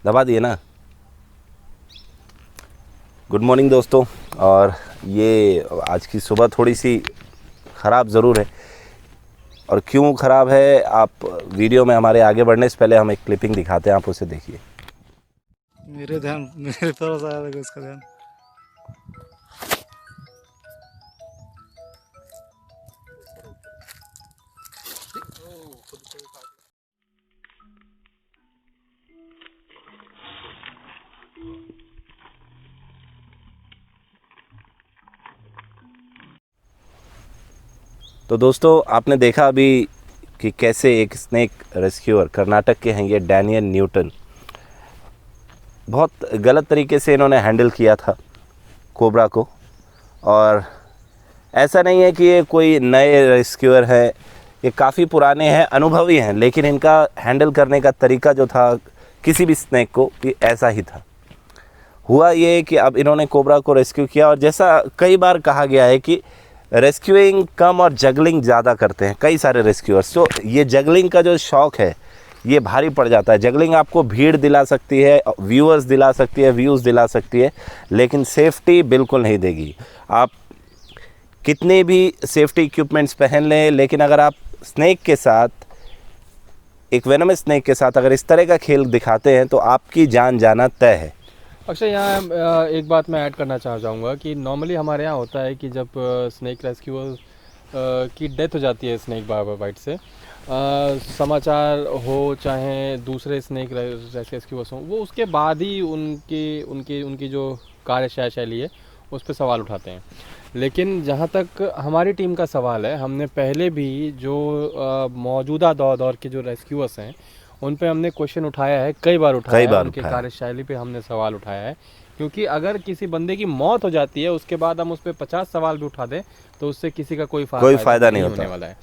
दबा दिए ना। गुड मॉर्निंग दोस्तों। और ये आज की सुबह थोड़ी सी ख़राब ज़रूर है, और क्यों ख़राब है आप वीडियो में हमारे आगे बढ़ने से पहले हम एक क्लिपिंग दिखाते हैं, आप उसे देखिए। मेरे तरफ आया था उसका ध्यान। तो दोस्तों आपने देखा अभी कि कैसे एक स्नेक रेस्क्यूअर, कर्नाटक के हैं ये डैनियल न्यूटन, बहुत गलत तरीके से इन्होंने हैंडल किया था कोबरा को। और ऐसा नहीं है कि ये कोई नए रेस्क्यूअर है, ये काफ़ी पुराने हैं, अनुभवी हैं, लेकिन इनका हैंडल करने का तरीका जो था किसी भी स्नेक को ये ऐसा ही था। हुआ ये कि अब इन्होंने कोबरा को रेस्क्यू किया, और जैसा कई बार कहा गया है कि रेस्क्यूइंग कम और जगलिंग ज़्यादा करते हैं कई सारे रेस्क्यूअर्स। तो ये जगलिंग का जो शौक़ है ये भारी पड़ जाता है। जगलिंग आपको भीड़ दिला सकती है, व्यूअर्स दिला सकती है, व्यूज़ दिला सकती है, लेकिन सेफ्टी बिल्कुल नहीं देगी। आप कितने भी सेफ्टी इक्विपमेंट्स पहन लें, लेकिन अगर आप स्नेक के साथ, एक वेनमस स्नेक के साथ अगर इस तरह का खेल दिखाते हैं तो आपकी जान जाना तय है। अक्षय, यहाँ एक बात मैं ऐड करना चाहूँगा कि नॉर्मली हमारे यहाँ होता है कि जब स्नेक रेस्क्यूअर की डेथ हो जाती है स्नेक बाइट से, समाचार हो चाहे दूसरे स्नेक रेस्क्यूअर्स हों, वो उसके बाद ही उनकी जो कार्यशैली है उस पर सवाल उठाते हैं। लेकिन जहाँ तक हमारी टीम का सवाल है, हमने पहले भी जो मौजूदा दौर के जो रेस्क्यूअर्स हैं उन पे हमने क्वेश्चन उठाया है, कई बार उठाया है, उनके कार्यशैली पे हमने सवाल उठाया है। क्योंकि अगर किसी बंदे की मौत हो जाती है उसके बाद हम उस पर 50 सवाल भी उठा दें तो उससे किसी का कोई फ़ायदा नहीं होने वाला है।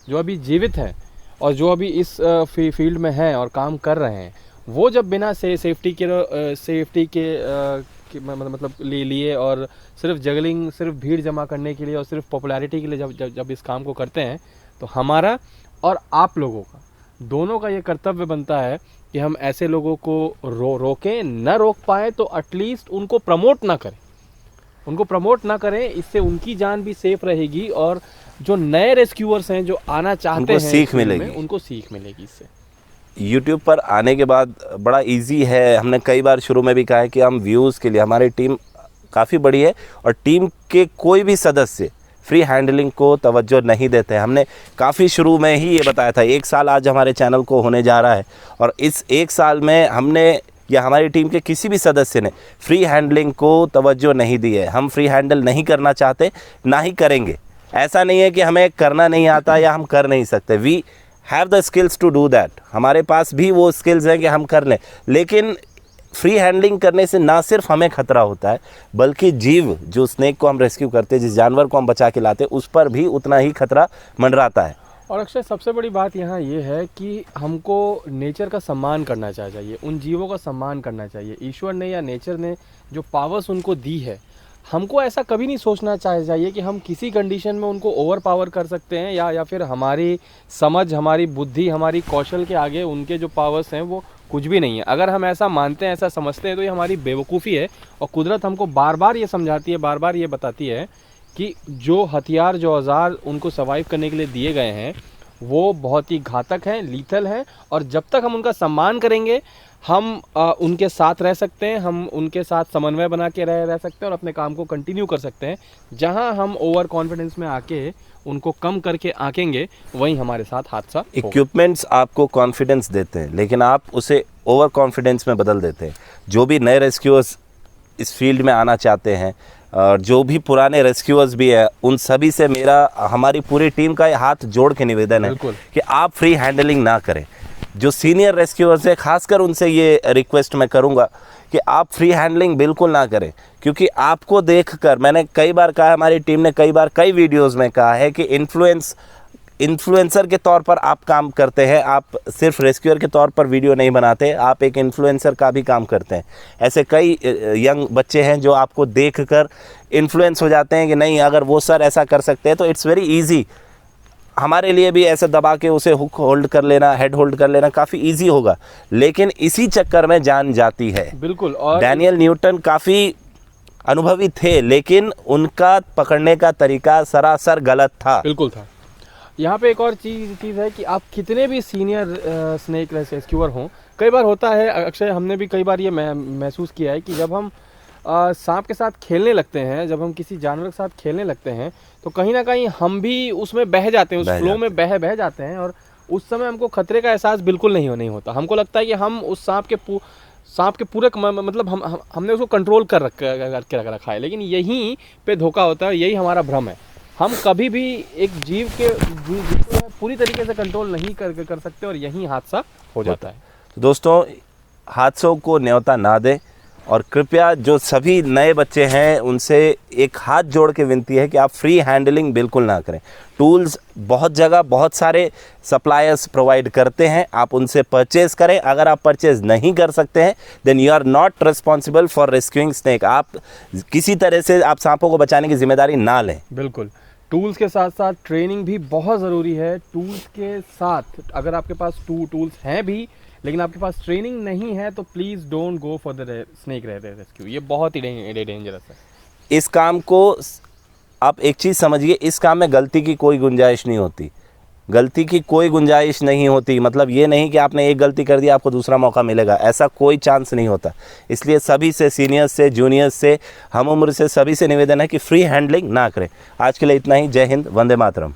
जो अभी जीवित हैं और जो अभी इस फील्ड में हैं और काम कर रहे हैं, वो जब बिना सेफ्टी के मतलब लिए और सिर्फ जगलिंग, सिर्फ भीड़ जमा करने के लिए और सिर्फ पॉपुलैरिटी के लिए जब इस काम को करते हैं, तो हमारा और आप लोगों का दोनों का ये कर्तव्य बनता है कि हम ऐसे लोगों को रोकें। न रोक पाए तो एटलीस्ट उनको प्रमोट ना करें। इससे उनकी जान भी सेफ रहेगी, और जो नए रेस्क्यूअर्स हैं जो आना चाहते हैं उनको सीख मिलेगी इससे। YouTube पर आने के बाद बड़ा इजी है। हमने कई बार शुरू में भी कहा है कि हम व्यूज़ के लिए, हमारी टीम काफ़ी बड़ी है और टीम के कोई भी सदस्य फ्री हैंडलिंग को तवज्जो नहीं देते हैं। हमने काफ़ी शुरू में ही ये बताया था। 1 साल आज हमारे चैनल को होने जा रहा है, और इस 1 साल में हमने या हमारी टीम के किसी भी सदस्य ने फ्री हैंडलिंग को तवज्जो नहीं दी है। हम फ्री हैंडल नहीं करना चाहते, ना ही करेंगे। ऐसा नहीं है कि हमें करना नहीं आता या हम कर नहीं सकते। We have the skills to do that. हमारे पास भी वो स्किल्स हैं कि हम कर लें, लेकिन फ्री हैंडलिंग करने से ना सिर्फ हमें खतरा होता है, बल्कि जीव जो स्नेक को हम रेस्क्यू करते हैं, जिस जानवर को हम बचा के लाते हैं, उस पर भी उतना ही खतरा मंडराता है। और अक्षय, सबसे बड़ी बात यहाँ ये है कि हमको नेचर का सम्मान करना चाहिए, उन जीवों का सम्मान करना चाहिए। ईश्वर ने या नेचर ने जो पावर्स उनको दी है, हमको ऐसा कभी नहीं सोचना चाहिए कि हम किसी कंडीशन में उनको ओवर पावर कर सकते हैं, या फिर हमारी समझ, हमारी बुद्धि, हमारी कौशल के आगे उनके जो पावर्स हैं वो कुछ भी नहीं है। अगर हम ऐसा मानते हैं, ऐसा समझते हैं, तो ये हमारी बेवकूफ़ी है। और कुदरत हमको बार बार ये समझाती है, बार बार ये बताती है कि जो हथियार, जो औजार उनको सर्वाइव करने के लिए दिए गए हैं वो बहुत ही घातक हैं, लीथल हैं। और जब तक हम उनका सम्मान करेंगे, हम उनके साथ रह सकते हैं, हम उनके साथ समन्वय बना के रह सकते हैं और अपने काम को कंटिन्यू कर सकते हैं। जहां हम ओवर कॉन्फिडेंस में आके उनको कम करके आंकेंगे, वहीं हमारे साथ हादसा। इक्विपमेंट्स आपको कॉन्फिडेंस देते हैं, लेकिन आप उसे ओवर कॉन्फिडेंस में बदल देते हैं। जो भी नए रेस्क्यूअर्स इस फील्ड में आना चाहते हैं, और जो भी पुराने रेस्क्यूअर्स भी है, उन सभी से मेरा, हमारी पूरी टीम का हाथ जोड़ के निवेदन है कि आप फ्री हैंडलिंग ना करें। जो सीनियर रेस्क्यूअर्स है, खासकर उनसे ये रिक्वेस्ट मैं करूंगा कि आप फ्री हैंडलिंग बिल्कुल ना करें, क्योंकि आपको देखकर, मैंने कई बार कहा, हमारी टीम ने कई वीडियोस में कहा है कि इन्फ्लुएंसर के तौर पर आप काम करते हैं। आप सिर्फ रेस्क्यूअर के तौर पर वीडियो नहीं बनाते, आप एक इन्फ्लुएंसर का भी काम करते हैं। ऐसे कई यंग बच्चे हैं जो आपको देखकर इन्फ्लुएंस हो जाते हैं कि नहीं, अगर वो सर ऐसा कर सकते हैं तो इट्स वेरी ईजी। हमारे लिए भी ऐसे दबा के उसे हुक होल्ड कर लेना, हेड होल्ड कर लेना काफ़ी इजी होगा, लेकिन इसी चक्कर में जान जाती है। बिल्कुल। और डैनियल न्यूटन काफ़ी अनुभवी थे, लेकिन उनका पकड़ने का तरीका सरासर गलत था। बिल्कुल था। यहाँ पे एक और चीज़ है कि आप कितने भी सीनियर स्नेक रेस्क्यूअर हों, कई बार होता है, अक्षय हमने भी कई बार ये महसूस किया है कि जब हम सांप के साथ खेलने लगते हैं, जब हम किसी जानवर के साथ खेलने लगते हैं, तो कहीं ना कहीं हम भी उसमें बह जाते हैं, उस फ्लो में बह जाते हैं, और उस समय हमको खतरे का एहसास बिल्कुल नहीं होता। हमको लगता है कि हम उस सांप के पूरे मतलब हमने उसको कंट्रोल कर रखा है, लेकिन यहीं पे धोखा होता है, यही हमारा भ्रम है। हम कभी भी एक जीव को पूरी तरीके से कंट्रोल नहीं कर सकते, और यहीं हादसा हो जाता है। तो दोस्तों, हादसों को न्योता ना दें, और कृपया जो सभी नए बच्चे हैं उनसे एक हाथ जोड़ के विनती है कि आप फ्री हैंडलिंग बिल्कुल ना करें। टूल्स बहुत जगह बहुत सारे सप्लायर्स प्रोवाइड करते हैं, आप उनसे परचेज़ करें। अगर आप परचेज़ नहीं कर सकते हैं, then you are not responsible for rescuing snake. आप किसी तरह से आप सांपों को बचाने की जिम्मेदारी ना लें। बिल्कुल। टूल्स के साथ साथ ट्रेनिंग भी बहुत ज़रूरी है। टूल्स के साथ अगर आपके पास टूल्स हैं भी, लेकिन आपके पास ट्रेनिंग नहीं है, तो please don't go for the snake rescue. ये बहुत ही डेंजरस है। इस काम को आप एक चीज़ समझिए, इस काम में गलती की कोई गुंजाइश नहीं होती। गलती की कोई गुंजाइश नहीं होती, मतलब ये नहीं कि आपने एक गलती कर दी आपको दूसरा मौका मिलेगा, ऐसा कोई चांस नहीं होता। इसलिए सभी से, सीनियर्स से, जूनियर्स से, हम उम्र से, सभी से निवेदन है कि फ्री हैंडलिंग ना करें। आज के लिए इतना ही। जय हिंद, वंदे मातरम।